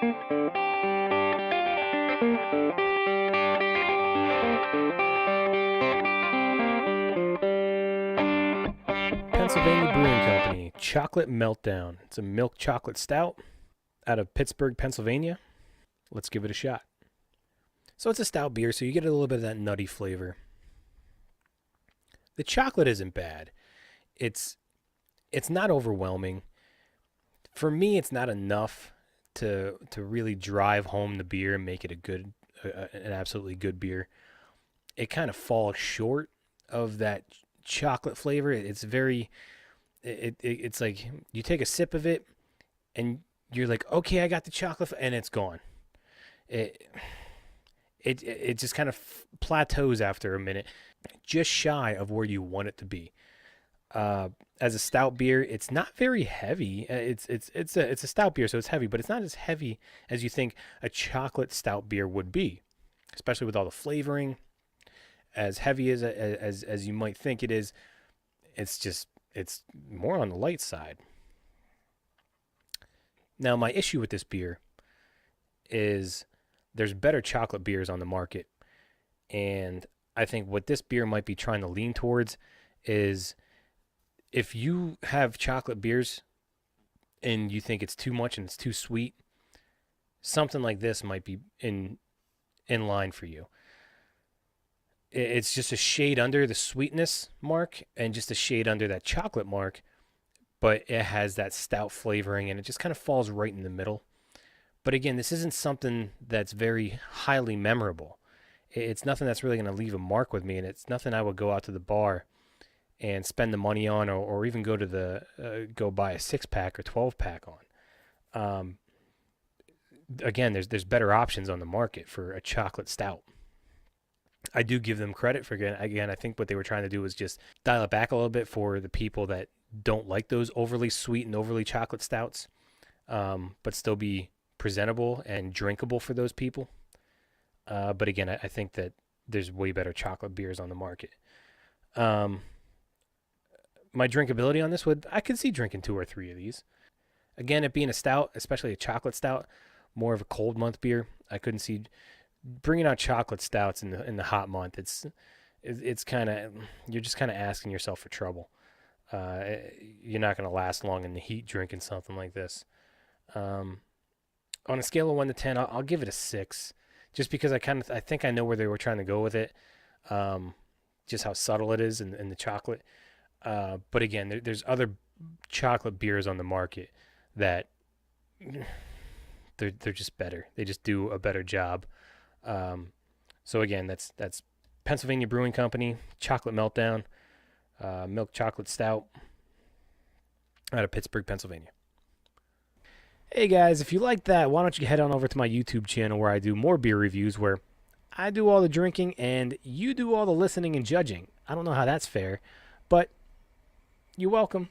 Pennsylvania Brewing Company, Chocolate Meltdown. It's a milk chocolate stout out of Pittsburgh, Pennsylvania. Let's give it a shot. So it's a stout beer, so you get a little bit of that nutty flavor. The chocolate isn't bad. It's not overwhelming. For me, it's not enough to really drive home the beer and make it an absolutely good beer. It kind of falls short of that chocolate flavor. It's like you take a sip of it and you're like, okay, I got the chocolate, and it's gone. It just kind of plateaus after a minute, just shy of where you want it to be. As a stout beer, it's not very heavy. It's a stout beer, so it's heavy, but it's not as heavy as you think a chocolate stout beer would be, especially with all the flavoring. As heavy as you might think it is, it's more on the light side. Now, my issue with this beer is there's better chocolate beers on the market, and I think what this beer might be trying to lean towards is, if you have chocolate beers and you think it's too much and it's too sweet, something like this might be in line for you. It's just a shade under the sweetness mark and just a shade under that chocolate mark, but it has that stout flavoring and it just kind of falls right in the middle. But again, this isn't something that's very highly memorable. It's nothing that's really going to leave a mark with me, and it's nothing I would go out to the bar and spend the money on, or even go to go buy a 6-pack or 12-pack on. Again, there's better options on the market for a chocolate stout. I do give them credit for, again, I think what they were trying to do was just dial it back a little bit for the people that don't like those overly sweet and overly chocolate stouts, but still be presentable and drinkable for those people. But again, I think that there's way better chocolate beers on the market. My drinkability on this I could see drinking 2 or 3 of these. Again, it being a stout, especially a chocolate stout, more of a cold month beer. I couldn't see bringing out chocolate stouts in the hot month. It's kind of, you're just kind of asking yourself for trouble. You're not going to last long in the heat drinking something like this. On a scale of 1 to 10, I'll give it a 6, just because I think I know where they were trying to go with it. Just how subtle it is in the chocolate. But again, there's other chocolate beers on the market that they're just better. They just do a better job. So again, that's Pennsylvania Brewing Company, Chocolate Meltdown, milk chocolate stout out of Pittsburgh, Pennsylvania. Hey guys, if you like that, why don't you head on over to my YouTube channel where I do more beer reviews, where I do all the drinking and you do all the listening and judging. I don't know how that's fair, but you're welcome.